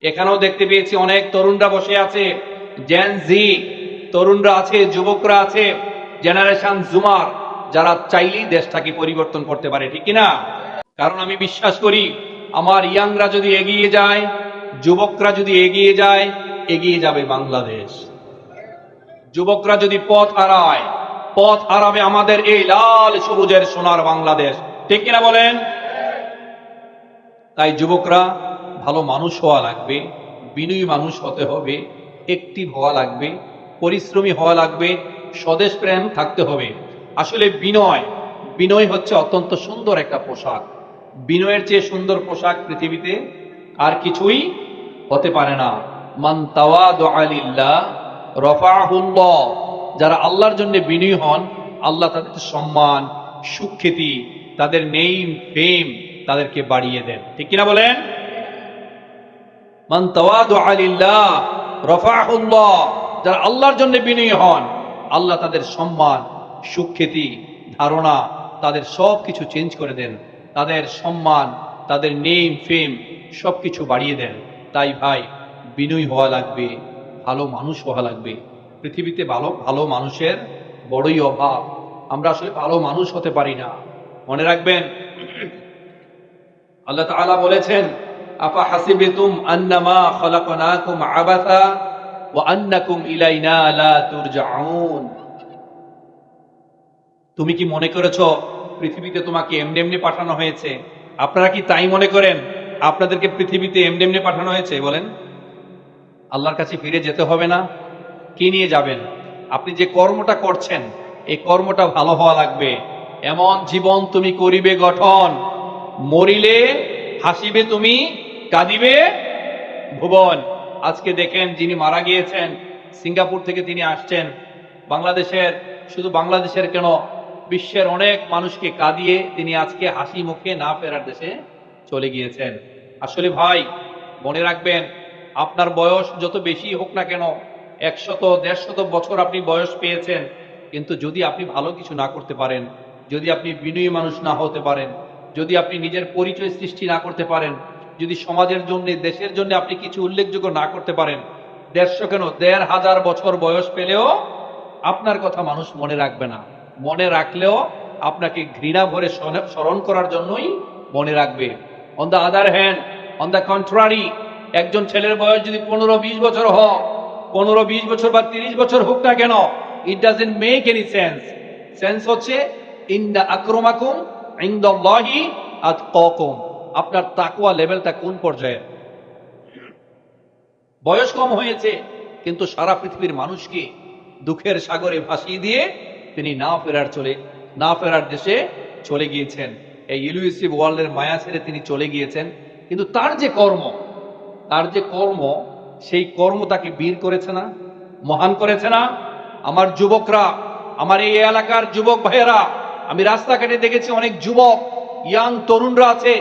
এখানেও দেখতে পেয়েছি অনেক তরুণরা বসে আছে, জেন জি তরুণরা আছে, যুবকরা আছে, জেনারেশন জুমার, যারা চাইলেই দেশটাকে পরিবর্তন করতে পারে, ঠিক কিনা? কারণ আমি বিশ্বাস করি আমার ইয়াংরা যদি এগিয়ে যায়, যুবকরা যদি এগিয়ে যায়, এগিয়ে যাবে বাংলাদেশ। যুবকরা যদি পথ হারায়, পথ হারাবে আমাদের এই লাল সবুজের সোনার বাংলাদেশ, ঠিক কিনা বলেন? তাই যুবকরা ভালো মানুষ হওয়া লাগবে, বিনয়ী মানুষ হতে হবে, একটিভ হওয়া লাগবে, পরিশ্রমী হওয়া লাগবে, স্বদেশ প্রেম থাকতে হবে। আসলে বিনয়, বিনয় হচ্ছে অত্যন্ত সুন্দর একটা পোশাক। বিনয়ের চেয়ে সুন্দর পোশাক পৃথিবীতে আর কিছুই হতে পারে না। মান তাওয়াদুআ লিল্লাহ রাফাহুল্লাহ, যারা আল্লাহর জন্য বিনয়ী হন, আল্লাহ তাদের সম্মান, সুখ্যাতি, তাদের নেম ফেম তাদেরকে বাড়িয়ে দেন, ঠিক কিনা বলেন? মান তাওয়াদুআ লিল্লাহ রাফাহুল্লাহ, যারা আল্লাহর জন্য বিনয়ী হন, আল্লাহ তাদের সম্মান, সুখ্যাতি, ধারণা, তাদের সবকিছু চেঞ্জ করে দেন, তাদের সম্মান, তাদের নেম ফেম সবকিছু বাড়িয়ে দেন। তাই ভাই, বিনয়ী হওয়া লাগবে, ভালো মানুষ হওয়া লাগবে। পৃথিবীতে ভালো ভালো মানুষের বড়ই অভাব। আমরা আসলে ভালো মানুষ হতে পারি না। মনে রাখবেন, আল্লাহ তাআলা বলেছেন, আফা হাসিবতুম আন্নামা খলাকনাকুম আবাসা ওয়া আন্নাকুম ইলাইনা লা তুরজাউন। তুমি কি মনে করেছো পৃথিবীতে তোমাকে এমনি এমনি পাঠানো হয়েছে? আপনারা কি তাই মনে করেন আপনাদেরকে পৃথিবীতে এমনি এমনি পাঠানো হয়েছে? বলেন, আল্লাহর কাছে ফিরে যেতে হবে না? কি নিয়ে যাবেন? আপনি যে কর্মটা করছেন, এই কর্মটা ভালো হওয়া লাগবে। এমন জীবন তুমি করিবে গঠন, মরিলে হাসিবে তুমি, কাঁদিবে ভুবন। আজকে দেখেন, যিনি মারা গিয়েছেন, সিঙ্গাপুর থেকে তিনি আসছেন বাংলাদেশের, শুধু বাংলাদেশের কেন, বিশ্বের অনেক মানুষকে কাঁদিয়ে তিনি আজকে হাসি মুখে না ফেরার দেশে চলে গিয়েছেন। আসলে ভাই, মনে রাখবেন, আপনার বয়স যত বেশি হোক না কেন, 100 150 বছর আপনি বয়স পেয়েছেন, কিন্তু যদি আপনি ভালো কিছু না করতে পারেন, যদি আপনি বিনয়ী মানুষ না হতে পারেন, যদি আপনি নিজের পরিচয় সৃষ্টি না করতে পারেন, যদি সমাজের জন্য, দেশের জন্য আপনি কিছু উল্লেখযোগ্য না করতে পারেন, 150 কেন 1500 বছর বয়স পেলেও আপনার কথা মানুষ মনে রাখবে না। মনে রাখলেও আপনাকে ঘৃণা ভরে স্মরণ করার জন্যই মনে রাখবে। On the other hand, on the contrary, একজন ছেলের বয়স যদি 15-20 বছর হোক, 15-20 বছর বা 30 বছর হোক না কেন, it doesn't make any sense. Sense হচ্ছে ইন্না আক্রমাকুম ইনদাল্লাহি আতকাকুম, আপনার তাকওয়া লেভেলটা কোন পর্যায়ে। বয়স কম হয়েছে, কিন্তু সারা পৃথিবীর মানুষকে দুঃখের সাগরে ভাসিয়ে দিয়ে তিনি না ফেরার দেশে চলে গিয়েছেন। এই ইলুসিভ ওয়ার্ল্ডের মায়া ছেড়ে তিনি চলে গিয়েছেন। কিন্তু তার যে কর্ম, তার যে কর্ম, সেই কর্ম তাকে বীর করেছে না, মহান করেছে না? আমার যুবকরা, আমার এই এলাকার যুবক ভাইয়েরা, আমি রাস্তাঘাটে দেখেছি অনেক যুবক, ইয়াং তরুণরা আছে,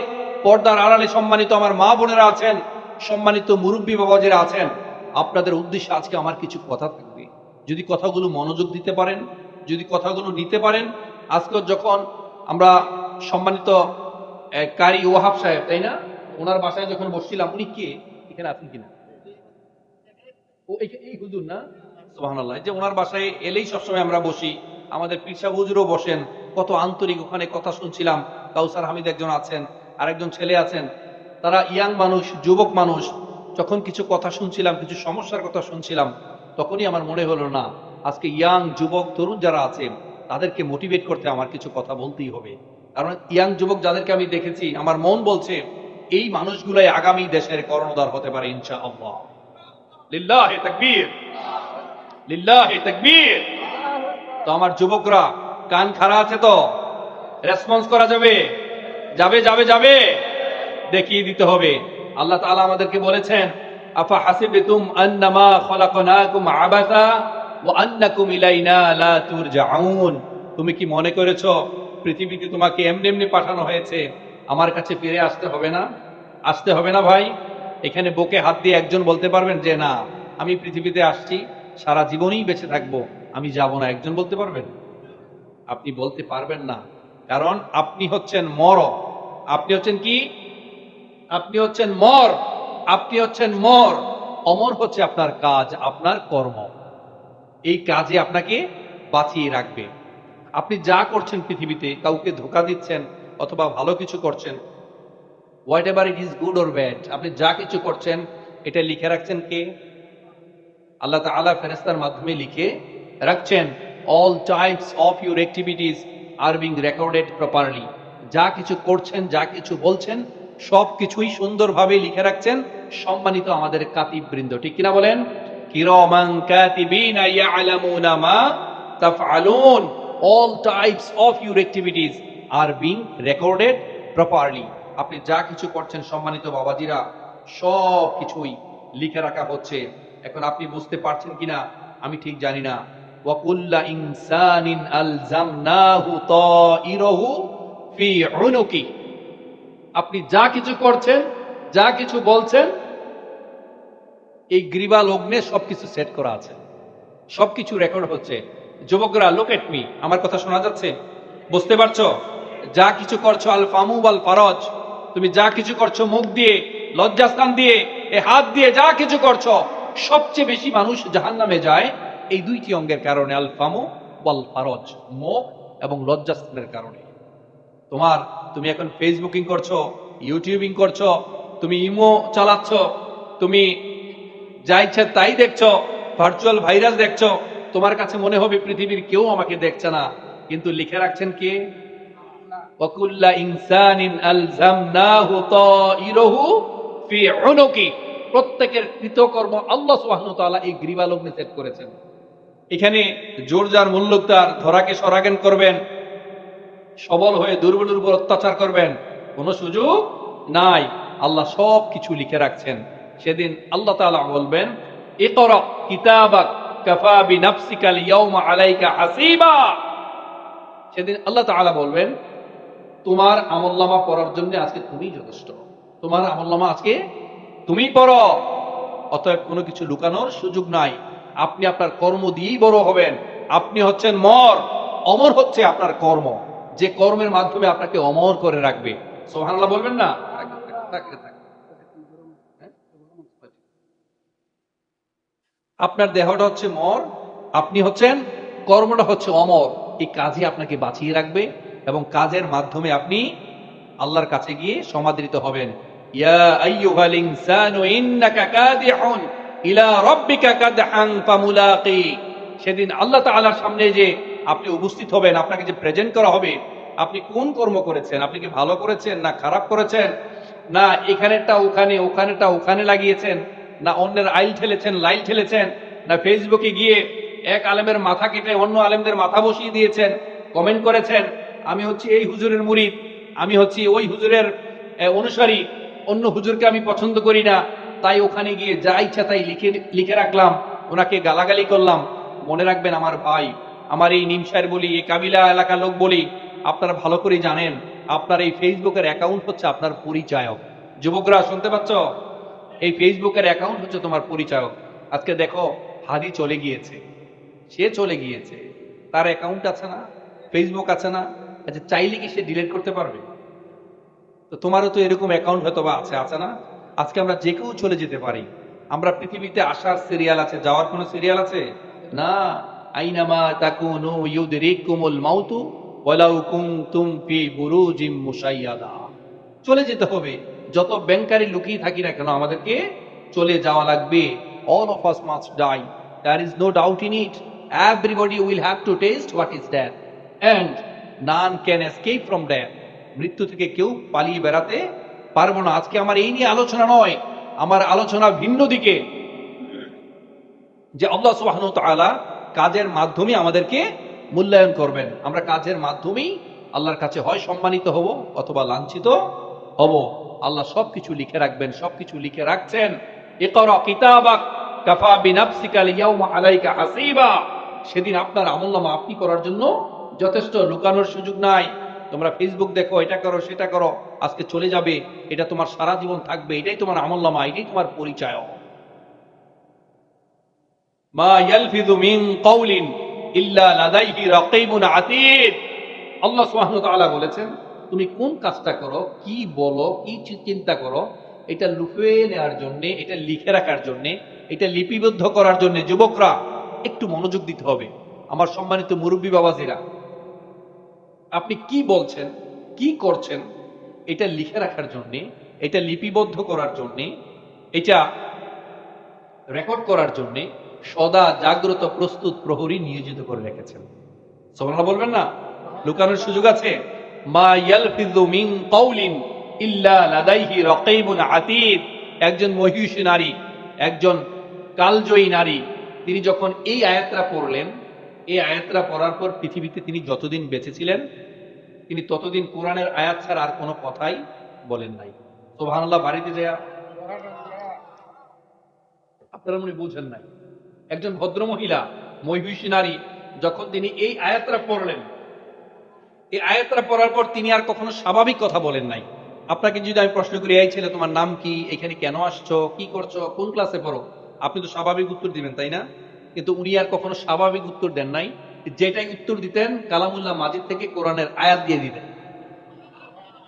পর্দার আড়ালে সম্মানিত আমার মা বোনেরা আছেন, সম্মানিত মুরব্বী বাবাজিরা আছেন। আপনাদের উদ্দেশ্যে আজকে আমার কিছু কথা থাকবে। যদি কথাগুলো মনোযোগ দিতে পারেন, যদি কথাগুলো নিতে পারেন। আজকে যখন আমরা সম্মানিত কারি ওয়াহাব সাহেব, তাই না, ওনার বাসায় যখন বসছিলাম, উনি কে, এখানে আছেন কিনা? ও এই হুজুর না? সুবহানাল্লাহ। যে ওনার বাসায় এলেই সবসময় আমরা বসি, আমাদের পীর সাহেব হুজুরও বসেন, কত আন্তরিক ওখানে কথা শুনছিলাম। কাউসার হামিদ একজন আছেন, আরেকজন ছেলে আছেন, তারা ইয়াং মানুষ, যুবক মানুষ। যখন কিছু কথা শুনছিলাম, কিছু সমস্যার কথা শুনছিলাম, তখনই আমার মনে হলো না, আজকে ইয়াং যুবক তরুণ যারা আছে, তাদেরকে মোটিভেট করতে আমার কিছু কথা বলতেই হবে। কারণ ইয়াং যুবক যাদেরকে আমি দেখেছি, আমার মন বলছে এই মানুষগুলাই আগামী দেশের কর্ণধার হতে পারে ইনশাআল্লাহ। লিল্লাহি তাকবীর, লিল্লাহি তাকবীর। তো আমার যুবকরা, কান খাড়া আছে তো? রেসপন্স করা যাবে? যাবে যাবে যাবে, দেখিয়ে দিতে হবে। আল্লাহ তাআলা আমাদেরকে বলেছেন, আফা হাসিবতুম আন্নামা খলাকনাকুম আবাসা ওয়া আন্নাকুম ইলাইনা লা তুরজাউন। তুমি কি মনে করেছো পৃথিবীতে তোমাকে এমনি এমনি পাঠানো হয়েছে, আমার কাছে ফিরে আসতে হবে না? আসতে হবে না ভাই? এখানে বুকে হাত দিয়ে একজন বলতে পারবেন যে না, আমি পৃথিবীতে আসছি, সারা জীবনই বেঁচে থাকবো, আমি যাব না? একজন বলতে পারবেন? আপনি বলতে পারবেন না, কারণ আপনি হচ্ছেন মর। আপনি হচ্ছেন কি? আপনি হচ্ছেন মর। আপনি হচ্ছেন মর, অমর হচ্ছে আপনার কাজ, আপনার কর্ম। এই কাজে আপনাকে বাঁচিয়ে রাখবে। আপনি যা করছেন পৃথিবীতে, কাউকে ধোঁকা দিচ্ছেন অথবা ভালো কিছু করছেন, what ever it is good or bad, আপনি যা কিছু করছেন এটা লিখে রাখছেন কে? আল্লাহ তাআলা ফেরেশতার মাধ্যমে লিখে রাখছেন। All types of your activities are being recorded properly. যা কিছু করছেন, যা কিছু বলছেন, সব কিছুই সুন্দরভাবে লিখে রাখছেন সম্মানিত আমাদের কাতিব বৃন্দ। ঠিক কিনা বলেন? কিরামান কাতিবিনা ইয়ালামুনা মা তাফআলুন। All types of your activities are being recorded properly. আপনি যা কিছু করছেন সম্মানিত বাবাজিরা, সব কিছুই লিখে রাখা হচ্ছে। এখন আপনি বুঝতে পারছেন কিনা আমি ঠিক জানি না। ওয়াকুল্লা ইনসানিন আলজামনাহু তাইরাহু ফি উনুকি। আপনি যা কিছু করছেন, যা কিছু বলছেন, এই গ্রীবা লগ্নে সবকিছু সেট করা আছে, সবকিছু রেকর্ড হচ্ছে। যুবকরা, লুক এট মি, আমার কথা শোনা যাচ্ছে? বুঝতে পারছো? যা কিছু করছো, আল ফামু ওয়াল ফারজ, তুমি যা কিছু করছো মুখ দিয়ে, লজ্জাস্থান দিয়ে, এই হাত দিয়ে যা কিছু করছো, সবচেয়ে বেশি মানুষ জাহান্নামে যায় এই দুইটি অঙ্গের কারণে, আল ফামু ওয়াল ফারজ, মুখ এবং লজ্জাস্থানের কারণে। তুমি এখন ফেসবুকিং করছো, ইউটিউবিং করছো, তুমি ইমো চালাচ্ছ, তুমি যা ইচ্ছা তাই দেখছো, ভার্চুয়াল ভাইরাস দেখছো, তোমার কাছে মনে হবে পৃথিবীর কেউ আমাকে দেখছে না, কিন্তু লিখে রাখছেন কে? ওয়াকুল্লা ইনসানিন আলজামনাহু তাইরাহু ফি উনুকি। প্রত্যেকের কৃতকর্ম আল্লাহ সুবহানাহু ওয়া তাআলা এই গ্রীবা লগ্নে সেট করেছেন। এখানে জোর যার মুল্লুক তার, ধরাকে সরাজ্ঞান করবেন, সবল হয়ে দুর্বলের উপর অত্যাচার করবেন, কোনো সুযোগ নাই। আল্লাহ সব কিছু লিখে রাখছেন। সেদিন আল্লাহ তাআলা বলবেন, ইকরা কিতাবাক কাফা বিনাফসিকাল ইয়াউমা আলাইকা হাসিবা। সেদিন আল্লাহ তাআলা বলবেন, তোমার আমলনামা পড়ার জন্য আজকে তুমিই যথেষ্ট, তোমার আমলনামা আজকে তুমি পড়ো। অতএব কোনো কিছু লুকানোর সুযোগ নাই। আপনি আপনার কর্ম দিয়েই বড় হবেন। আপনি হচ্ছেন মর, অমর হচ্ছে আপনার কর্ম, যে কর্মের মাধ্যমে আপনাকে অমর করে রাখবে। সুবহানাল্লাহ বলবেন না? আপনার দেহটা হচ্ছে মর, আপনি হচ্ছেন, কর্মটা হচ্ছে অমর। এই কাজই আপনাকে বাঁচিয়ে রাখবে এবং কাজের মাধ্যমে আপনি আল্লাহর কাছে গিয়ে সমাদৃত হবেন। ইয়া আইয়ুহাল ইনসানু ইন্নাকা কাদিহুন ইলা রাব্বিকা কাদহান ফামুলাকি। সেদিন আল্লাহ তাআলার সামনে যে আপনি উপস্থিত হবেন, আপনাকে যে প্রেজেন্ট করা হবে, আপনি কোন কর্ম করেছেন, আপনি কি ভালো করেছেন না খারাপ করেছেন, না এখানেরটা ওখানে, ওখানেরটা ওখানে লাগিয়েছেন, না অন্যের আইল ঠেলেছেন, লাইল ঠেলেছেন, না ফেসবুকে গিয়ে এক আলেমের মাথা কেটে অন্য আলেমদের মাথা বসিয়ে দিয়েছেন, কমেন্ট করেছেন আমি হচ্ছি এই হুজুরের মুরিদ, আমি হচ্ছি ওই হুজুরের অনুসারী, অন্য হুজুরকে আমি পছন্দ করি না, তাই ওখানে গিয়ে যা ইচ্ছা তাই লিখে লিখে রাখলাম, ওনাকে গালাগালি করলাম। মনে রাখবেন আমার ভাই, আমার এই নিমসার বলি, এই কাবিলা এলাকার লোক বলি, আপনারা ভালো করে জানেন আপনার এই ফেসবুকের অ্যাকাউন্ট হচ্ছে আপনার পরিচায়ক। যুবকরা শুনতে পাচ্ছ? এই ফেসবুকের অ্যাকাউন্ট হচ্ছে তোমার পরিচায়ক। আজকে দেখো, হাদি চলে গিয়েছে, সে চলে গিয়েছে, তার অ্যাকাউন্ট আছে না, ফেসবুক আছে না, আচ্ছা চাইলে কি সে ডিলিট করতে পারবে? তো তোমারও তো এরকম অ্যাকাউন্ট হয়তো বা আছে, আছে না? আজকে আমরা যে কেউ চলে যেতে পারি। আমরা পৃথিবীতে আসার সিরিয়াল আছে, যাওয়ার কোনো সিরিয়াল আছে না। আইনামা তাকুনু ইউদরিকুমুল মাউতু ওয়ালাউ কুনতুম ফি বুরুজিম মুশাইয়াদা। চলে যেতে হবে। যত ব্যাংকারি লুকিয়ে থাকি না কেন, আমাদেরকে চলে যাওয়া লাগবে। All of us must die. There is no doubt in it. Everybody will have to taste what is death. And none can escape from death. মৃত্যু থেকে কেউ পালিয়ে বেড়াতে পারবো না। আজকে আমার এই নিয়ে আলোচনা নয়, আমার আলোচনা ভিন্ন দিকে, যে আল্লাহ সুবহানাহু ওয়া তাআলা কাজের মাধ্যমে আমাদেরকে মূল্যায়ন করবেন। আমরা কাজের মাধ্যমেই আল্লাহর কাছে হয় সম্মানিত হব অথবা লাঞ্ছিত হব। আল্লাহ সবকিছু লিখে রাখবেন, সবকিছু লিখে রাখছেন। ইকরা কিতাবাক কাফা বিনাফসিকা আল-ইয়াওমা আলাইকা হাসিবা। সেদিন আপনার আমলনামা আপনি করার জন্য যথেষ্ট, লুকানোর সুযোগ নাই। তোমরা ফেসবুক দেখো, এটা করো সেটা করো, আজকে চলে যাবে, এটা তোমার সারা জীবন থাকবে, এটাই তোমার আমলনামা, এটাই তোমার পরিচয়। মা ইয়ালফিযু মিন কাওলিন ইল্লা লাদাইহি রাকীবুন আতীদ। আল্লাহ সুবহানাহু ওয়া তাআলা বলেছেন, তুমি কোন কাজটা করো, কি বলো, কি চিন্তা করো, এটা লুকিয়ে নেওয়ার জন্য, এটা লিখে রাখার জন্য, এটা লিপিবদ্ধ করার জন্য যুবকরা একটু মনোযোগ দিতে হবে। আমার সম্মানিত মুরব্বী বাবাজিরা, আপনি কি বলছেন, কি করছেন, এটা লিখে রাখার জন্য, এটা লিপিবদ্ধ করার জন্য, এটা রেকর্ড করার জন্য সদা জাগ্রত প্রস্তুত প্রহরী নিয়োজিত করে রেখেছেন। সুবহানাল্লাহ বলবেন না? লুকানোর সুযোগ আছে? মা ইয়ালফিযু মিন কাউলিন ইল্লা লাদাইহি রাকীবুন আতীদ। একজন মহিষী নারী, একজন কালজয়ী নারী, তিনি যখন এই আয়াতটা পড়লেন, এই আয়াতটা পড়ার পর পৃথিবীতে তিনি যতদিন বেঁচে ছিলেন, তিনি ততদিন কোরআনের আয়াত ছাড়া আর কোনো কথাই বলেন নাই। সুবহানাল্লাহ বাড়িতে যায় আপনারা মনে বুঝেন নাই। একজন ভদ্র মহিলা, মহিষী নারী, যখন তিনি এই আয়াতটা পড়লেন, এই আয়াতটা পড়ার পর তিনি আর কখনো স্বাভাবিক কথা বলেন নাই। আপনাকে যদি আমি প্রশ্ন করি, এই ছেলে তোমার নাম কি, এখানে কেন আসছো, কি করছো, কোন ক্লাসে পড়ো, আপনি তো স্বাভাবিক উত্তর দিবেন, তাই না? কিন্তু উনি আর কখনো স্বাভাবিক উত্তর দেন নাই। যেটাই উত্তর দিতেন কালামুল্লাহ মাজিদ থেকে কোরআনের আয়াত দিয়ে দিতেন।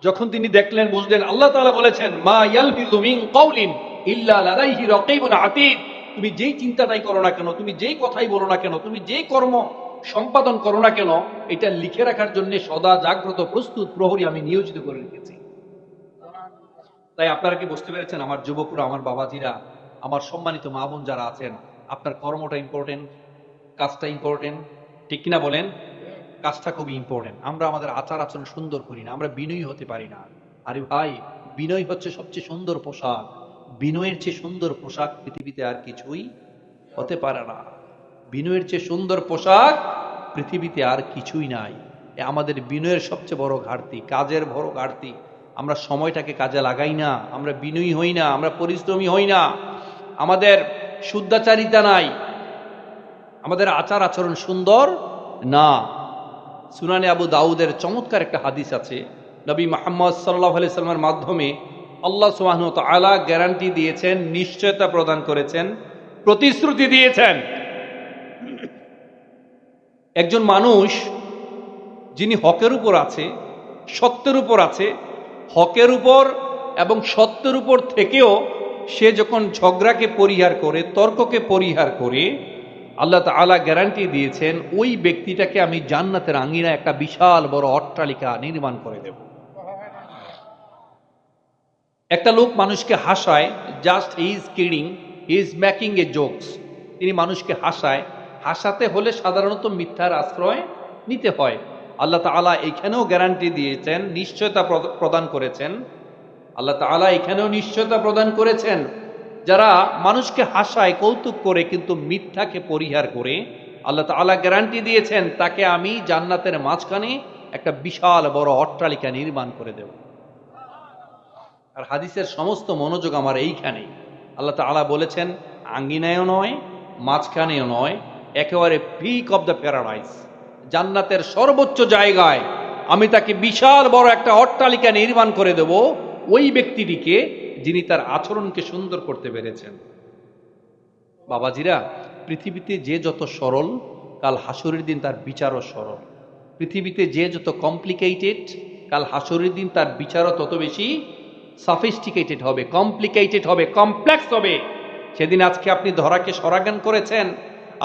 যখন তিনি দেখলেন, বুঝলেন আল্লাহ তাআলা বলেছেন মা ইয়ালফিযু মিন কাউলিন ইল্লা লাদাইহি রাকীবুন আতীদ, তুমি যেই চিন্তাটাই করো না কেন, তুমি যেই কথাই বলো না কেন, তুমি যেই কর্ম সম্পাদন করো না কেন, এটা লিখে রাখার জন্য সদা জাগ্রত প্রস্তুত প্রহরী আমি নিয়োজিত করে রেখেছি। তাই আপনারা কি বুঝতে পেরেছেন আমার যুবকরা, আমার বাবাজিরা, আমার সম্মানিত মা বোন যারা আছেন, আপনার কর্মটা ইম্পর্টেন্ট, কাজটা ইম্পর্টেন্ট, ঠিক কিনা বলেন? কাজটা খুবই ইম্পর্টেন্ট। আমরা আমাদের আচার আচরণ সুন্দর করি না, আমরা বিনয়ী হতে পারি না। আরে ভাই, বিনয় হচ্ছে সবচেয়ে সুন্দর পোশাক। বিনয়ের চেয়ে সুন্দর পোশাক পৃথিবীতে আর কিছুই হতে পারে না। বিনয়ের চেয়ে সুন্দর পোশাক পৃথিবীতে আর কিছুই নাই। আমাদের বিনয়ের সবচেয়ে বড় ঘাটতি, কাজের বড় ঘাটতি। আমরা সময়টাকে কাজে লাগাই না, আমরা বিনয়ী হই না, আমরা পরিশ্রমী হই না, আমাদের শুদ্ধাচারিতা নাই, আমাদের আচার আচরণ সুন্দর না। সুনানে আবু দাউদের চমৎকার একটা হাদিস আছে। নবী মুহাম্মদ সাল্লাল্লাহু আলাইহি সাল্লামের মাধ্যমে আল্লাহ সুবহানাহু ওয়া তাআলা গ্যারান্টি দিয়েছেন, নিশ্চয়তা প্রদান করেছেন, প্রতিশ্রুতি দিয়েছেন। একজন মানুষ যিনি হকের উপর আছে, সত্যের উপর আছে, হকের উপর এবং সত্যের উপর থেকেও সে যখন ঝগড়াকে পরিহার করে, তর্ককে পরিহার করে, আল্লাহ তাআলা গ্যারান্টি দিয়েছেন ওই ব্যক্তিটাকে আমি জান্নাতের আঙিনায় একটা বিশাল বড় অট্টালিকা নির্মাণ করে দেব। একটা লোক মানুষকে হাসায়, just he is kidding, he is making a jokes. তিনি মানুষকে হাসায়, হাসাতে হলে সাধারণত মিথ্যার আশ্রয় নিতে হয়। আল্লাহ তাআলা এখানেও গ্যারান্টি দিয়েছেন, নিশ্চয়তা প্রদান করেছেন। আল্লাহ তাআলা এখানেও নিশ্চয়তা প্রদান করেছেন, যারা মানুষকে হাসায়, কৌতুক করে, কিন্তু মিথ্যাকে পরিহার করে, আল্লাহ তাআলা গ্যারান্টি দিয়েছেন তাকে আমি জান্নাতের মাঝখানে একটা বিশাল বড় অট্টালিকা নির্মাণ করে দেব। আর হাদিসের সমস্ত মনোযোগ আমার এইখানেই। আল্লাহ তাআলা বলেছেন আঙ্গিনায়ও নয়, মাঝখানেও নয়, একেবারে পিক অফ দ্য প্যারাডাইস, জান্নাতের সর্বোচ্চ জায়গায় আমি তাকে বিশাল বড় একটা অট্টালিকা নির্মাণ করে দেব, ওই ব্যক্তিটিকে যিনি তার আচরণকে সুন্দর করতে পেরেছেন। বাবাজিরা, পৃথিবীতে যে যত সরল, কাল হাসরের দিন তার বিচারও সরল। পৃথিবীতে যে যত কমপ্লিকেটেড, কাল হাসরের দিন তার বিচারও তত বেশি সফিস্টিকেটেড হবে, কমপ্লিকেটেড হবে, কমপ্লেক্স হবে। সেদিন আজকে আপনি ধরাকে সরাজ্ঞান করেছেন,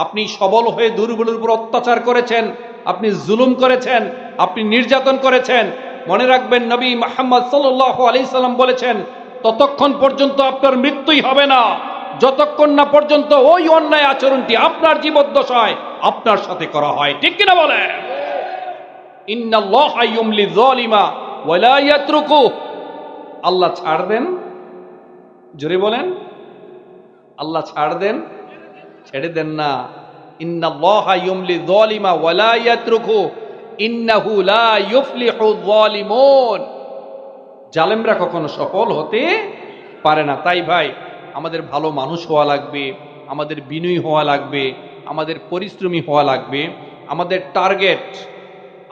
আপনি সবল হয়ে দুর্বলের উপর অত্যাচার করেছেন, আপনি জুলুম করেছেন, আপনি নির্যাতন করেছেন। মনে রাখবেন নবী মুহাম্মদ সাল্লাল্লাহু আলাইহি সাল্লাম বলেছেন ততক্ষণ পর্যন্ত আপনার মৃত্যুই হবে না যতক্ষণ না পর্যন্ত ওই অন্যায় আচরণটি আপনার জীবদ্দশায় আপনার সাথে করা হয়। ঠিক কিনা বলে? ইন্নাল্লাহা ইউমলি যালিমা ওয়া লা ইয়াতরুকু। আল্লাহ ছাড় দেন, জোরে বলেন, আল্লাহ ছাড় দেন, ছেড়ে দেন না। ইন্নাল্লাহা ইউমলি যালিমা ওয়া লা ইয়াতরুকু ইন্নাহু লা ইউফলিহু যালিমুন। জালেমরা কখনো সফল হতে পারে না। তাই ভাই, আমাদের ভালো মানুষ হওয়া লাগবে, আমাদের বিনয়ী হওয়া লাগবে, আমাদের পরিশ্রমী হওয়া লাগবে। আমাদের টার্গেট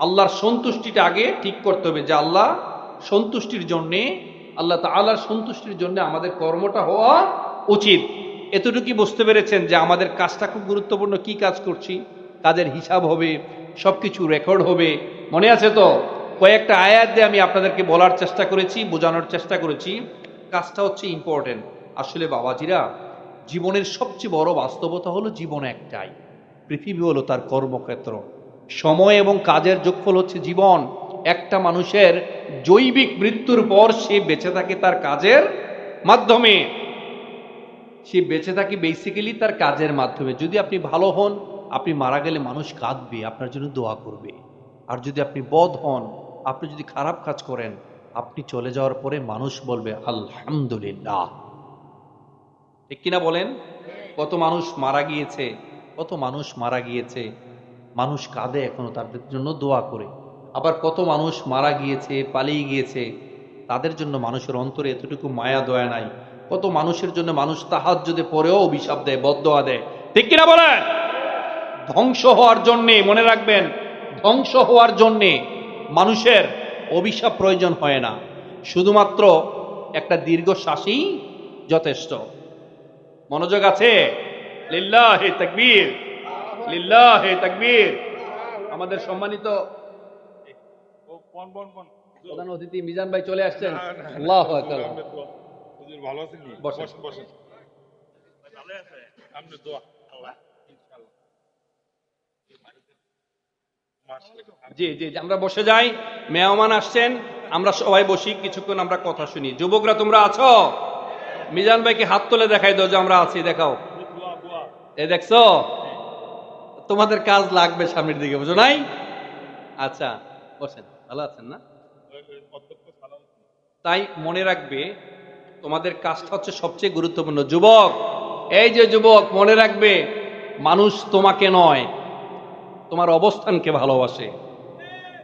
আল্লাহর সন্তুষ্টিটা আগে ঠিক করতে হবে, যে আল্লাহ সন্তুষ্টির জন্যে, আল্লাহ তাআলার সন্তুষ্টির জন্য আমাদের কর্মটা হওয়া উচিত। এতটুকুই বুঝতে পেরেছেন যে আমাদের কাজটা খুব গুরুত্বপূর্ণ। কি কাজ করছি, কাজের হিসাব হবে, সবকিছু রেকর্ড হবে। মনে আছে তো? কয়েকটা আয়াত দিয়ে আমি আপনাদেরকে বলার চেষ্টা করেছি, বোঝানোর চেষ্টা করেছি। কাজটা হচ্ছে ইম্পর্টেন্ট। আসলে বাবাজিরা, জীবনের সবচেয়ে বড় বাস্তবতা হলো জীবন একটাই, পৃথিবী হলো তার কর্মক্ষেত্র। সময় এবং কাজের যোগফল হচ্ছে জীবন। একটা মানুষের জৈবিক মৃত্যুর পর সে বেঁচে থাকে তার কাজের মাধ্যমে। সে বেঁচে থাকে বেসিক্যালি তার কাজের মাধ্যমে। যদি আপনি ভালো হন, আপনি মারা গেলে মানুষ কাঁদবে, আপনার জন্য দোয়া করবে। আর যদি আপনি বদ হন, আপনি যদি খারাপ কাজ করেন, আপনি চলে যাওয়ার পরে মানুষ বলবে আলহামদুলিল্লাহ। ঠিক কিনা বলেন? কত মানুষ মারা গিয়েছে, কত মানুষ মারা গিয়েছে, মানুষ কাঁদে এখনো, তাদের জন্য দোয়া করে। আবার কত মানুষ মারা গিয়েছে, পালিয়ে গিয়েছে, তাদের জন্য মানুষের অন্তরে এতটুকু মায়া দয়া নাই। কত মানুষের জন্য মানুষ তাহাজ্জুদে পড়েও অভিশাপ দেয়, বদদোয়া দেয়। ঠিক কিনা বলেন? ধ্বংস হওয়ার জন্যে, মনে রাখবেন, ধ্বংস হওয়ার জন্যে মানুষের অভিশাপ প্রয়োজন হয় না, শুধুমাত্র একটা দীর্ঘশ্বাসই যথেষ্ট। মনোযোগ আছে? লিল্লাহে তাকবীর, লিল্লাহে তাকবীর। আমাদের সম্মানিত প্রধান অতিথি মিজান ভাই চলে আসছেন। আল্লাহু আকবার। ভালো আছেন? বসেন। বসেন। আপনি দোয়া জি জি জি, আমরা বসে যাই। মেহমান আসছেন, আমরা সবাই বসি, কিছুক্ষণ আমরা কথা শুনি। যুবকরা তোমরা আছো? মিজান ভাইকে হাত তুলে দেখাই দাও যে আমরা আছি, দেখাও। এই দেখছো, তোমাদের কাজ লাগবে সামনের দিকে, বুঝো নাই? আচ্ছা বসেন, ভালো আছেন না? তাই মনে রাখবে, তোমাদের কাজটা হচ্ছে সবচেয়ে গুরুত্বপূর্ণ। যুবক, এই যে যুবক, মনে রাখবে, মানুষ তোমাকে নয়, তোমার অবস্থানকে ভালোবাসে,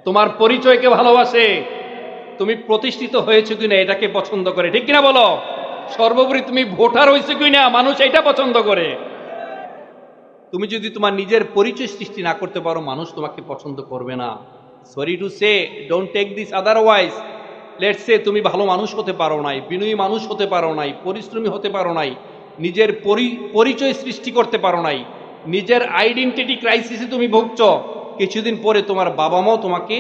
তোমার পরিচয়কে ভালোবাসে, তুমি প্রতিষ্ঠিত হয়েছে কিনা এটাকে পছন্দ করে। ঠিক কিনা বলো? সর্বোপরি তুমি ভোটার হয়েছে কিনা, মানুষ এটা পছন্দ করে। তুমি যদি তোমার নিজের পরিচয় সৃষ্টি না করতে পারো, মানুষ তোমাকে পছন্দ করবে না। Sorry to say, don't take this otherwise. Let's say তুমি ভালো মানুষ হতে পারো নাই, বিনয়ী মানুষ হতে পারো নাই, পরিশ্রমী হতে পারো নাই, নিজের পরিচয় সৃষ্টি করতে পারো নাই, নিজের আইডেন্টিটি ক্রাইসিসে তুমি ভুগছ। কিছুদিন পরে তোমার বাবা মাও তোমাকে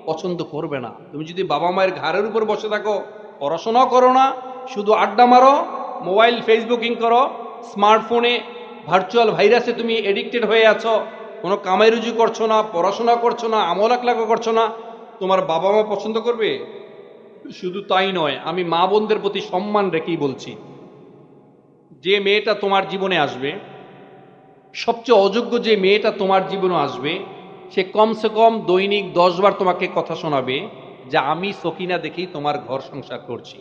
পছন্দ করবে না। তুমি যদি বাবা মায়ের ঘাড়ের উপর বসে থাকো, পড়াশোনাও করো না, শুধু আড্ডা মারো, মোবাইল ফেসবুকিং করো, স্মার্টফোনে ভার্চুয়াল ভাইরাসে তুমি এডিক্টেড হয়ে আছো, কোনো কামাই রুজি করছো না, পড়াশোনা করছো না, আমল আখলাকও করছো না, তোমার বাবা মা পছন্দ করবে? শুধু তাই নয়, আমি মা বোনদের প্রতি সম্মান রেখেই বলছি, যে মেয়েটা তোমার জীবনে আসবে, সবচেয়ে অযোগ্য যে মেয়েটা তোমার জীবনে আসবে, সে কমসে কম দৈনিক 10 বার তোমাকে কথা শোনাবে যে আমি সকিনা দেখেই তোমার ঘর সংসার করছি।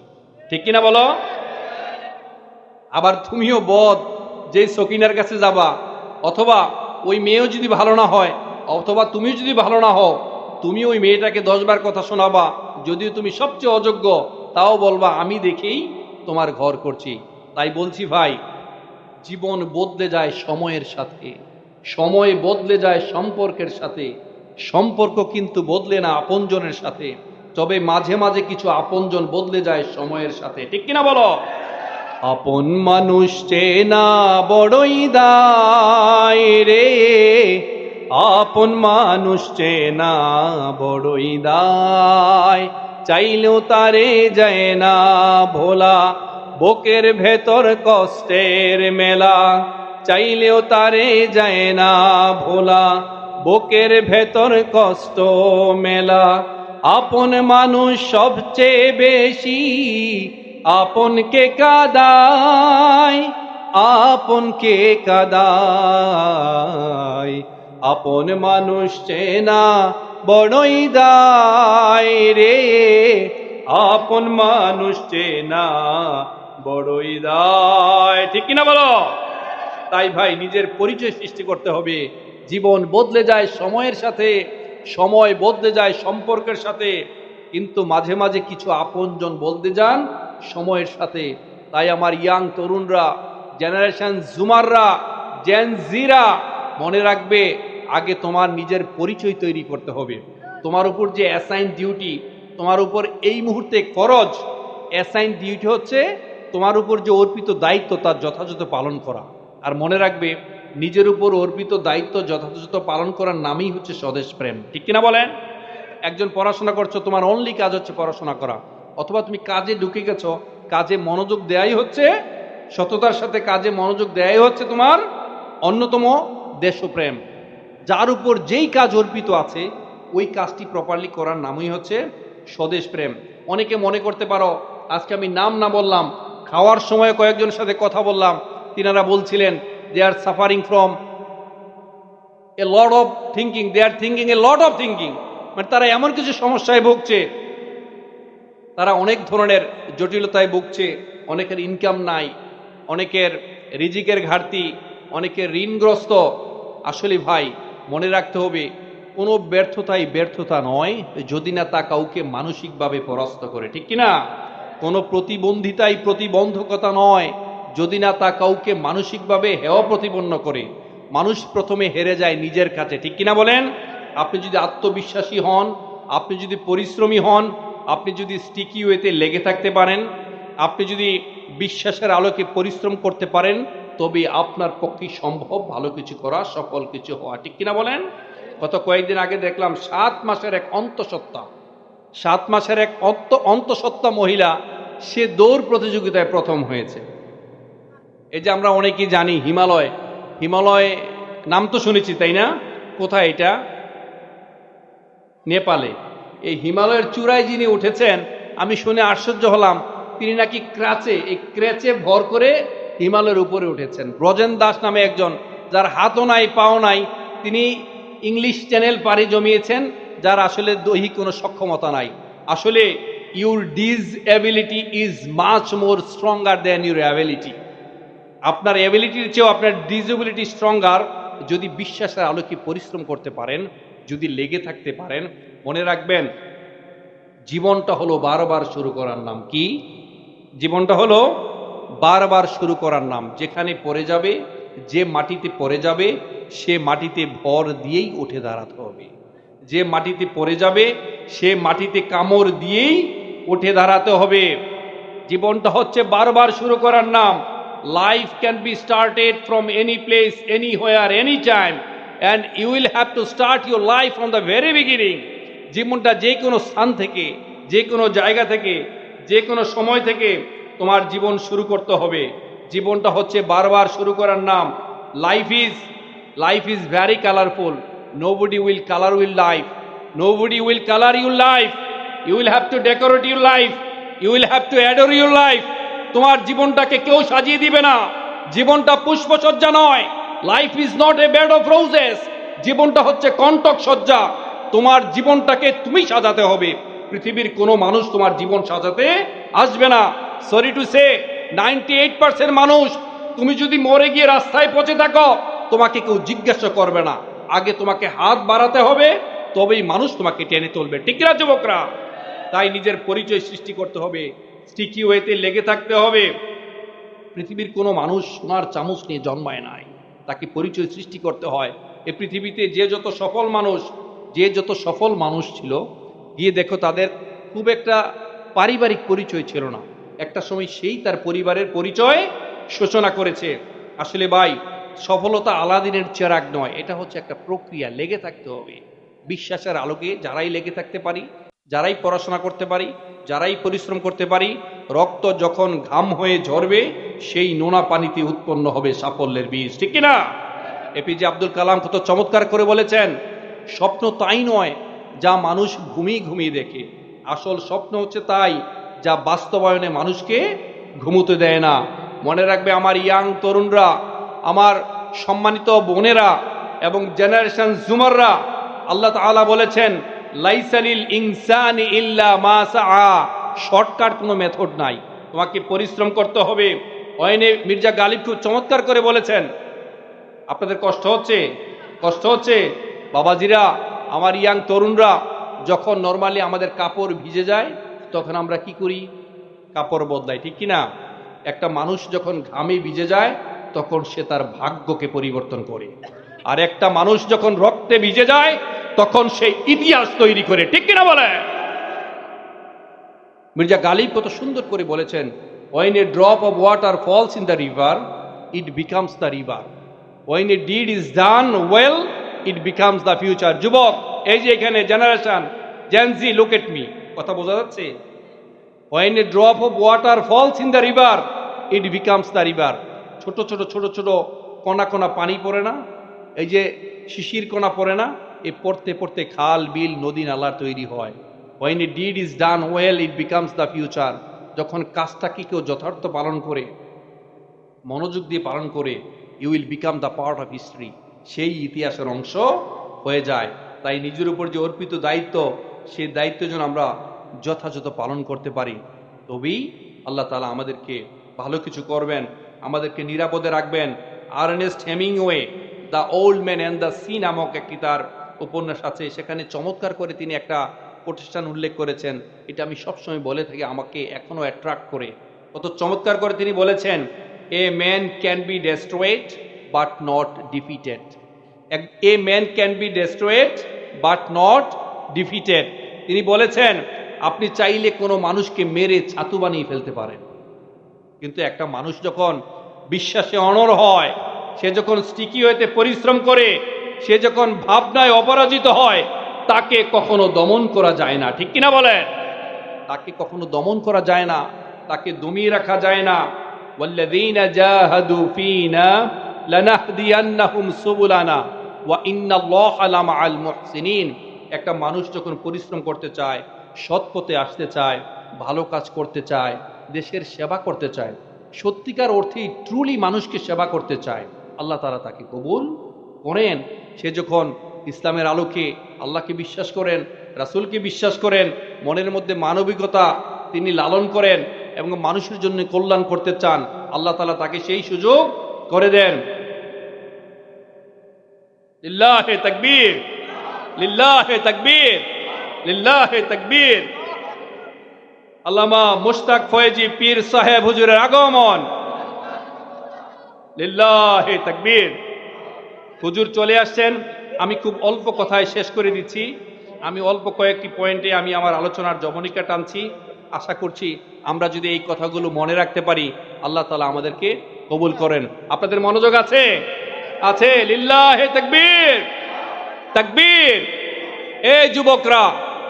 ঠিক কিনা বলো? আবার তুমিও বদ যে সকিনার কাছে যাবা, অথবা ওই মেয়েও যদি ভালো না হয়, অথবা তুমিও যদি ভালো না হও, তুমি ওই মেয়েটাকে 10 বার কথা শোনাবা, যদিও তুমি সবচেয়ে অযোগ্য, তাও বলবা আমি দেখেই তোমার ঘর করছি। তাই বলছি ভাই, জীবন বদলে যায় সময়ের সাথে, সময় বদলে যায় সম্পর্কের সাথে, সম্পর্ক কিন্তু বদলে না আপনজনের সাথে। তবে মাঝে মাঝে কিছু আপনজন বদলে যায় সময়ের সাথে। ঠিক কিনা বলো? আপন মানুষ চেনা বড়ই দায় রে, আপন মানুষ চেনা বড়ই দায়, চাইলেও তারে যায় না ভোলা, বুকের ভেতর কষ্টের মেলা, চাইলেও তারে যায় না ভোলা, বুকের ভেতর কষ্ট মেলা। আপন মানুষ সবচেয়ে বেশি আপনকে কাদায়, আপনকে কাদায়, আপন মানুষ চেনা বড়ই দায় রে, আপন মানুষ চেনা বড়ই দায়। ঠিক কিনা বলো? তাই ভাই, নিজের পরিচয় সৃষ্টি করতে হবে। জীবন বদলে যায় সময়ের সাথে, সময় বদলে যায় সম্পর্কের সাথে, কিন্তু মাঝে মাঝে কিছু আপনজন বদলে যান সময়ের সাথে। তাই আমার ইয়াং তরুণরা, জেনারেশন জুমাররা, জেন জিরা, মনে রাখবে, আগে তোমার নিজের পরিচয় তৈরি করতে হবে। তোমার উপর যে অ্যাসাইন ডিউটি, তোমার উপর এই মুহূর্তে ফরজ অ্যাসাইন ডিউটি হচ্ছে তোমার উপর যে অর্পিত দায়িত্ব তার যথাযথ পালন করা। আর মনে রাখবে, নিজের উপর অর্পিত দায়িত্ব যথাযথ পালন করার নামই হচ্ছে স্বদেশ প্রেম। ঠিক কিনা বলেন? একজন পড়াশোনা করছো, তোমার অনলি কাজ হচ্ছে পড়াশোনা করা, অথবা তুমি কাজে ঢুকে গেছো, কাজে মনোযোগ দেয়াই হচ্ছে, সততার সাথে কাজে মনোযোগ দেয়াই হচ্ছে তোমার অন্যতম দেশপ্রেম। যার উপর যেই কাজ অর্পিত আছে ওই কাজটি প্রপারলি করার নামই হচ্ছে স্বদেশ প্রেম। অনেকে মনে করতে পারো, আজকে আমি নাম না বললাম, খাওয়ার সময় কয়েকজনের সাথে কথা বললাম, তিনারা বলছিলেন they are suffering from a lot of thinking, they are thinking a lot of thinking, মানে তারা এমন কিছু সমস্যায় ভুগছে, তারা অনেক ধরনের জটিলতায় ভুগছে, অনেকের ইনকাম নাই, অনেকের রিজিকের ঘাটতি, অনেকের ঋণগ্রস্ত। আসলে ভাই মনে রাখতে হবে, কোনো ব্যর্থতাই ব্যর্থতা নয় যদি না তা কাউকে মানসিকভাবে পরাস্ত করে, ঠিক কিনা? কোনো প্রতিবন্ধিতাই প্রতিবন্ধকতা নয় যদি না তা কাউকে মানসিকভাবে হেয় প্রতিপন্ন করে। মানুষ প্রথমে হেরে যায় নিজের কাছে, ঠিক কিনা বলেন? আপনি যদি আত্মবিশ্বাসী হন, আপনি যদি পরিশ্রমী হন, আপনি যদি স্টিকি ওয়েতে লেগে থাকতে পারেন, আপনি যদি বিশ্বাসের আলোকে পরিশ্রম করতে পারেন, তবে আপনার পক্ষে সম্ভব ভালো কিছু করা, সফল কিছু হওয়া, ঠিক কিনা বলেন? গত কয়েকদিন আগে দেখলাম 7 মাসের এক অন্তঃসত্ত্বা, 7 মাসের এক অন্তঃসত্ত্বা মহিলা, সে দৌড় প্রতিযোগিতায় প্রথম হয়েছে। এই যে আমরা অনেকেই জানি হিমালয়, হিমালয় নাম তো শুনেছি তাই না? কোথায় এটা? নেপালে। এই হিমালয়ের চূড়ায় যিনি উঠেছেন, আমি শুনে আশ্চর্য হলাম, তিনি নাকি ক্র্যাচে ভর করে হিমালয়ের উপরে উঠেছেন। ব্রজেন দাস নামে একজন, যার হাতও নাই পাও নাই, তিনি ইংলিশ চ্যানেল পাড়ি জমিয়েছেন, যার আসলে দৈহিক কোনো সক্ষমতা নাই। আসলে your disability is much more stronger than your ability. আপনার অ্যাবিলিটির চেয়েও আপনার ডিসএবিলিটি স্ট্রঙ্গার। যদি বিশ্বাসের আলোকে পরিশ্রম করতে পারেন, যদি লেগে থাকতে পারেন, মনে রাখবেন জীবনটা হলো বারবার শুরু করার নাম। কি? জীবনটা হলো বারবার শুরু করার নাম। যেখানে পড়ে যাবে, যে মাটিতে পড়ে যাবে, সে মাটিতে ভর দিয়েই উঠে দাঁড়াতে হবে। যে মাটিতে পড়ে যাবে, সে মাটিতে কামড় দিয়েই উঠে দাঁড়াতে হবে। জীবনটা হচ্ছে বারবার শুরু করার নাম। Life can be started from any place, anywhere, any time, and you will have to start your life from the very beginning. জীবনটা যে কোনো স্থান থেকে, যে কোনো জায়গা থেকে, যে কোনো সময় থেকে তোমার জীবন শুরু করতে হবে। জীবনটা হচ্ছে বারবার শুরু করার নাম। Life is very colourful. Nobody will colour your life, nobody will colour your life. You will have to decorate your life, you will have to adore your life. তোমার জীবনটাকে কেউ সাজিয়ে দিবে না। জীবনটা পুষ্পসজ্জা নয়। Life is not a bed of roses. জীবনটা হচ্ছে কণ্টক সজ্জা। তোমার জীবনটাকে তুমি সাজাতে হবে। পৃথিবীর কোনো মানুষ তোমার জীবন সাজাতে আসবে না। সরি টু সে, 98% মানুষ, তুমি যদি মরে গিয়ে রাস্তায় পচে থাকো, তোমাকে কেউ জিজ্ঞাসা করবে না। আগে তোমাকে হাত বাড়াতে হবে, তবেই মানুষ তোমাকে টেনে তুলবে, ঠিক না যুবকরা? তাই নিজের পরিচয় সৃষ্টি করতে হবে, স্টিকি ওয়েতে লেগে থাকতে হবে। পৃথিবীর কোনো মানুষ সোনার চামচ নিয়ে জন্মায় নাই, তাকে পরিচয় সৃষ্টি করতে হয়। এই পৃথিবীতে যে যত সফল মানুষ ছিল, গিয়ে দেখো তাদের খুব একটা পারিবারিক পরিচয় ছিল না। একটা সময় সেই তার পরিবারের পরিচয় সূচনা করেছে। আসলে ভাই, সফলতা আলাদিনের চেরাগ নয়, এটা হচ্ছে একটা প্রক্রিয়া, লেগে থাকতে হবে। বিশ্বাসের আলোকে যারাই লেগে থাকতে পারি, যারাই পড়াশোনা করতে পারি, যারাই পরিশ্রম করতে পারি, রক্ত যখন ঘাম হয়ে ঝরবে, সেই নোনা পানিতে উৎপন্ন হবে সাফল্যের বীজ, ঠিক কিনা? এপিজে আব্দুল কালাম কত চমৎকার করে বলেছেন, স্বপ্ন তাই নয় যা মানুষ ঘুমিয়ে দেখে, আসল স্বপ্ন হচ্ছে তাই যা বাস্তবায়নে মানুষকে ঘুমোতে দেয় না। মনে রাখবে আমার ইয়াং তরুণরা, আমার সম্মানিত বোনেরা এবং জেনারেশন জুমাররা, আল্লাহ তাআলা বলেছেন লাইসালিল ইনসানি ইল্লা মা সাআ। শর্টকাট কোনো মেথড নাই, তোমাকে পরিশ্রম করতে হবে। ওয়াইনে মির্জা গালিব খুব চমৎকার করে বলেছেন, আপনাদের কষ্ট হচ্ছে বাবাজিরা, আমার ইয়াং তরুণরা, যখন নরমালি আমাদের কাপড় ভিজে যায় তখন আমরা কি করি? কাপড় বদলাই, ঠিক কিনা? একটা মানুষ যখন ঘামে ভিজে যায় তখন সে তার ভাগ্যকে পরিবর্তন করে, আর একটা মানুষ যখন রক্তে ভিজে যায় তখন সে ইতিহাস তৈরি করে, ঠিক কিনা বলে? মির্জা গালিব কত সুন্দর করে বলেছেন, when a drop of water falls in the river, it becomes the river. When a deed is done well, it becomes the future. যুবক, এই যে এখানে generation gen Z, look at me, কথা বোঝা যাচ্ছে? When a drop of water falls in the river, it becomes the river. ছোট ছোট ছোট ছোট কণা কণা পানি পড়ে না, এই যে শিশির কণা পড়ে না, এই পড়তে পড়তে খাল বিল নদী নালা তৈরি হয়। When a deed is done well, it becomes the future. যখন কাজটাকে কেউ যথার্থ পালন করে, মনোযোগ দিয়ে পালন করে, you will become the part of history, সেই ইতিহাসের অংশ হয়ে যায়। তাই নিজের উপর যে অর্পিত দায়িত্ব, সেই দায়িত্ব যেন আমরা যথাযথ পালন করতে পারি, তবেই আল্লাহ তাআলা আমাদেরকে ভালো কিছু করবেন, আমাদেরকে নিরাপদে রাখবেন। Ernest Hemingway the old man and the sea নামক একটি তার উপন্যাস আছে, সেখানে চমৎকার করে তিনি একটা প্রতিষ্ঠান উল্লেখ করেছেন। এটা আমি সবসময় বলে থাকি, আমাকে এখনো অ্যাট্রাক্ট করে। কত চমৎকার করে তিনি বলেছেন, a man can be destroyed but not defeated. A man can be destroyed but not defeated. তিনি বলেছেন, আপনি চাইলে কোনো মানুষকে মেরে ছাতু বানিয়ে ফেলতে পারেন, কিন্তু একটা মানুষ যখন বিশ্বাসে অনড় হয়, সে যখন স্টিকি হইতে পরিশ্রম করে, সে যখন ভাবনায় অপরাজিত হয়, তাকে কখনো দমন করা যায় না। ঠিক কিনা বলেন? তাকে কখনো দমন করা যায় না, তাকে দমিয়ে রাখা যায় না। ওয়াল্লাযীনা জাহাদু ফীনা লানাহদিয়ান্নাহুম সুবুলানা ওয়া ইন্নাল্লাহা লামাআল মুহসিনিন। একটা মানুষ যখন পরিশ্রম করতে চায়, সৎ পথে আসতে চায়, ভালো কাজ করতে চায়, দেশের সেবা করতে চায়, সত্যিকার অর্থেই ট্রুলি মানুষকে সেবা করতে চায়, আল্লাহ তাআলা তাকে কবুল করেন। সে যখন ইসলামের আলোকে আল্লাহকে বিশ্বাস করেন, রাসূলকে বিশ্বাস করেন, মনের মধ্যে মানবিকতা তিনি লালন করেন এবং মানুষের জন্য কল্যাণ করতে চান, আল্লাহ তাআলা তাকে সেই সুযোগ করে দেন। লিল্লাহে তাকবীর, লিল্লাহে তাকবীর, লিল্লাহে তাকবীর। আল্লামা মুশতাক ফয়েজি পীর সাহেব হুজুরের আগমন। লিল্লাহে তাকবীর। হুজুর চলে আসছেন, আমি খুব অল্প কথায় শেষ করে দিচ্ছি। আমি অল্প কয়েকটি পয়েন্টে আমি আমার আলোচনার জবনিকা টানছি। আশা করছি আমরা যদি এই কথাগুলো মনে রাখতে পারি, আল্লাহ তাআলা আমাদেরকে কবুল করেন। আপনাদের মনোযোগ আছে? আছে? লিল্লাহে তাকবীর, তাকবীর। এই যুবকরা,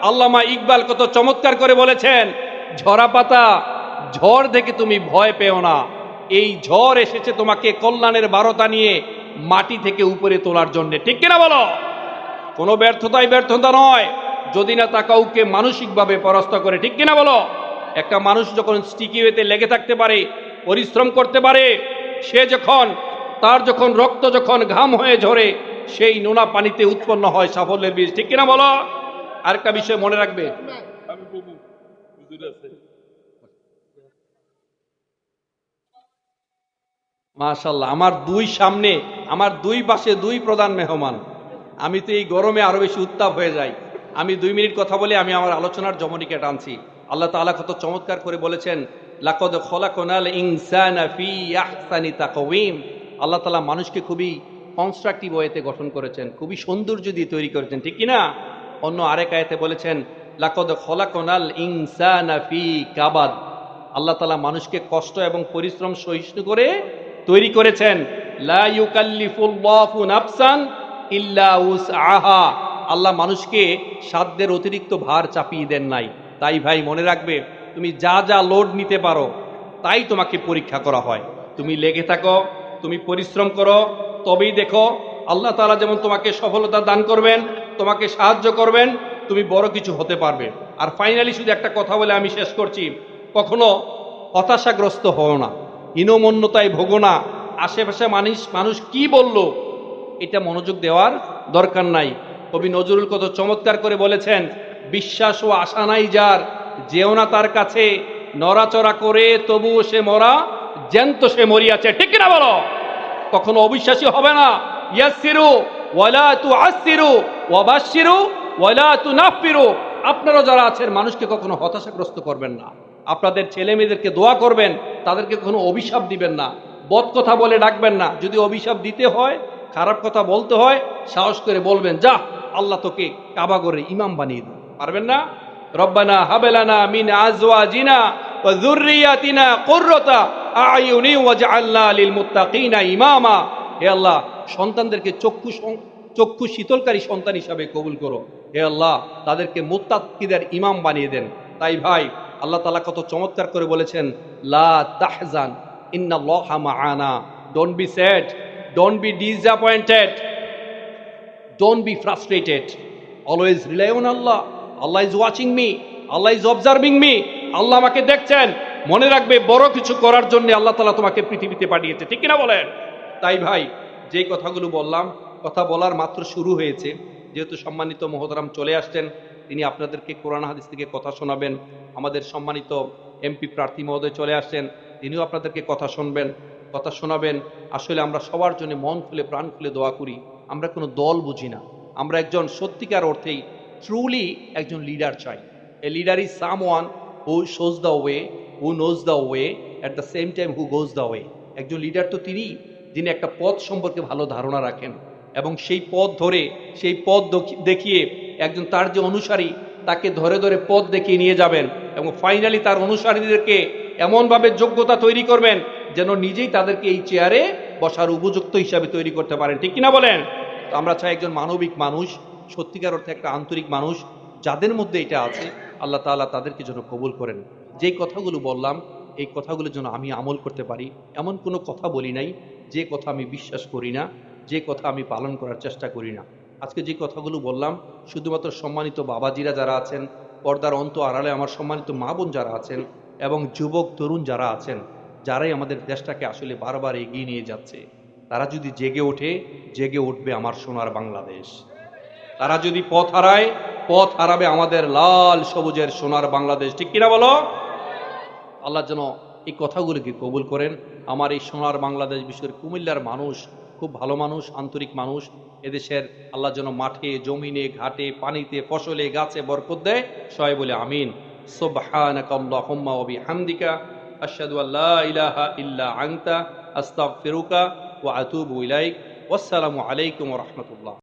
আল্লামা ইকবাল কত চমৎকার করে বলেছেন, ঝরা পাতা, ঝড় দেখে তুমি ভয় পেও না, এই ঝড় এসেছে তোমাকে কল্যাণের বারতা নিয়ে মাটি থেকে উপরে তোলার জন্য। ঠিক কিনা বলো? কোনো ব্যর্থতাই ব্যর্থতা নয় যদি না তা কাউকে মানসিকভাবে পরাস্ত করে। ঠিক কিনা বলো? একটা মানুষ যখন স্টিকি ওয়েতে লেগে থাকতে পারে, পরিশ্রম করতে পারে, সে যখন তার যখন রক্ত যখন ঘাম হয়ে ঝরে, সেই নোনা পানিতে উৎপন্ন হয় সাফল্যের বীজ। ঠিক কিনা বলো? আরেকটা বিষয় মনে রাখবে, আমি বলবো হুজুর আছে। মাশাআল্লাহ, আমার আমার দুই পাশে দুই প্রধান মেহমান। আমি তো এই গরমে আরো বেশি উত্তাপ হয়ে যাই। আমি 2 মিনিট কথা বলে আমি আমার আলোচনার জমনিকা টানছি। আল্লাহ তাআলা কত চমৎকার করে বলেছেন, লাকাদ খলাকনাল ইনসানা ফি আহসানি তাকওয়িম। আল্লাহ তাআলা মানুষকে খুবই কনস্ট্রাকটিভ ওয়েতে গঠন করেছেন, খুবই সৌন্দর্য দিয়ে তৈরি করেছেন। ঠিক কিনা? অন্য আরেক আয়াতে বলেছেন, লাকাদ খলাকনাল ইনসানা ফি কাবাদ। আল্লাহ তাআলা মানুষকে কষ্ট এবং পরিশ্রম সহিষ্ণু করে তৈরি করেছেন। লা ইউকাল্লিফুল্লাহু নাফসান ইল্লা উসআহা। আল্লাহ মানুষকে সাধ্যের অতিরিক্ত ভার চাপিয়ে দেন নাই। তাই ভাই মনে রাখবে, তুমি যা যা লোড নিতে পারো তাই তোমাকে পরীক্ষা করা হয়। তুমি লেগে থাকো, তুমি পরিশ্রম করো, তবেই দেখো আল্লাহ তাআলা যেমন তোমাকে সফলতা দান করবেন, তোমাকে সাহায্য করবেন, তুমি বড় কিছু হতে পারবে। আর ফাইনালি শুধু একটা কথা বলে আমি শেষ করছি, কখনো হতাশাগ্রস্ত হও না, হীনমন্যতায় ভোগো না। আশেপাশে মানুষ কি বলল এটা মনোযোগ দেওয়ার দরকার নাই। কবি নজরুল কত চমৎকার করে বলেছেন, বিশ্বাস ও আশা নাই যার, যেও না তার কাছে, নড়াচড়া করে তবুও সে মরা, জ্যান্ত সে মরিয়াছে। ঠিক কিনা বলো? কখনো অবিশ্বাসী হবে না। ইয়াসসিরু ওয়ালা তুআসসিরু ওয়াবাশশিরু ওয়ালা তুনাফফিরু। আপনারা যারা আছেন, মানুষকে কখনো হতাশাগ্রস্ত করবেন না। আপনাদের ছেলে মেয়েদেরকে দোয়া করবেন, তাদেরকে কোনো অভিশাপ দিবেন না, বদ কথা বলে ডাকবেন না। যদি অভিশাপ দিতে হয়, খারাপ কথা বলতে হয়, সাহস করে বলবেন, যা আল্লাহ তোকে কাবাগরে ইমাম বানিয়ে দেন। পারবেন না? রব্বানা হাবলানা মিন আজওয়াজিনা ওয়া যুররিয়াতিনা কুররাতা আয়ুনি ওয়াজআলনা লিল মুত্তাকিনা ইমামা। হে আল্লাহ, সন্তানদেরকে চক্ষু শীতলকারী সন্তান হিসাবে কবুল করো। হে আল্লাহ, তাদেরকে মুত্তাকিদের ইমাম বানিয়ে দেন। তাই ভাই, আল্লাহ তাআলা কত চমৎকার করে বলেছেন, লা তাহজান ইন্নাল্লাহা মাআনা। Don't be sad, don't be disappointed, don't be frustrated, always rely on Allah. Allah is watching me, Allah is observing me. Allah আমাকে দেখছেন। মনে রাখবে, বড় কিছু করার জন্য আল্লাহ তাআলা তোমাকে পৃথিবীতে পাঠিয়েছে, ঠিক কিনা বলেন? তাই ভাই, যে কথাগুলো বললাম, কথা বলার মাত্র শুরু হয়েছে। যেহেতু সম্মানিত মহোদরাম চলে আসছেন, তিনি আপনাদেরকে কোরআন হাদিস থেকে কথা শোনাবেন। আমাদের সম্মানিত এমপি প্রার্থী মহোদয় চলে আসছেন, তিনিও আপনাদেরকে কথা শুনবেন, কথা শোনাবেন। আসলে আমরা সবার জন্য মন খুলে প্রাণ খুলে দোয়া করি। আমরা কোনো দল বুঝি না, আমরা একজন সত্যিকার অর্থেই ট্রুলি একজন লিডার চাই। A leader is someone who shows the way, who knows the way, at the same time who goes the way. একজন লিডার তো তিনি, যিনি একটা পথ সম্পর্কে ভালো ধারণা রাখেন এবং সেই পথ ধরে, সেই পথ দেখিয়ে একজন তার যে অনুসারী, তাকে ধরে ধরে পথ দেখিয়ে নিয়ে যাবেন এবং ফাইনালি তার অনুসারীদেরকে এমনভাবে যোগ্যতা তৈরি করবেন যেন নিজেই তাদেরকে এই চেয়ারে বসার উপযুক্ত হিসাবে তৈরি করতে পারেন, ঠিক কিনা বলেন? তো আমরা চাই একজন মানবিক মানুষ, সত্যিকার অর্থে একটা আন্তরিক মানুষ, যাদের মধ্যে এটা আছে আল্লাহ তাআলা তাদেরকে যেন কবুল করেন। যেই কথাগুলো বললাম, এই কথাগুলো যেন আমি আমল করতে পারি। এমন কোনো কথা বলি নাই যে কথা আমি বিশ্বাস করি না, যে কথা আমি পালন করার চেষ্টা করি না। আজকে যে কথাগুলো বললাম, শুধুমাত্র সম্মানিত বাবাজিরা যারা আছেন, পর্দার অন্ত আড়ালে আমার সম্মানিত মা বোন যারা আছেন এবং যুবক তরুণ যারা আছেন, যারাই আমাদের দেশটাকে আসলে বারবার এগিয়ে নিয়ে যাচ্ছে, তারা যদি জেগে ওঠে, জেগে উঠবে আমার সোনার বাংলাদেশ। তারা যদি পথ হারায়, পথ হারাবে আমাদের লাল সবুজের সোনার বাংলাদেশ, ঠিক কিনা বলো? আল্লাহ যেন এই কথাগুলোকে কবুল করেন। আমার এই সোনার বাংলাদেশ, বিশেষ করে কুমিল্লার মানুষ খুব ভালো মানুষ, আন্তরিক মানুষ। এদেশের আল্লাহ যেন মাঠে, জমিনে, ঘাটে, পানিতে, ফসলে, গাছে বরকত দেয়। সবাই বলে আমিন। সুবহানাকাল্লাহুম্মা ওয়া বিহামদিকা আশহাদু আল্লা ইলাহা ইল্লা আনতা আস্তাগফিরুকা ওয়া আতুবু ইলাইক। ওয়াসসালামু আলাইকুম ওয়া রাহমাতুল্লাহ।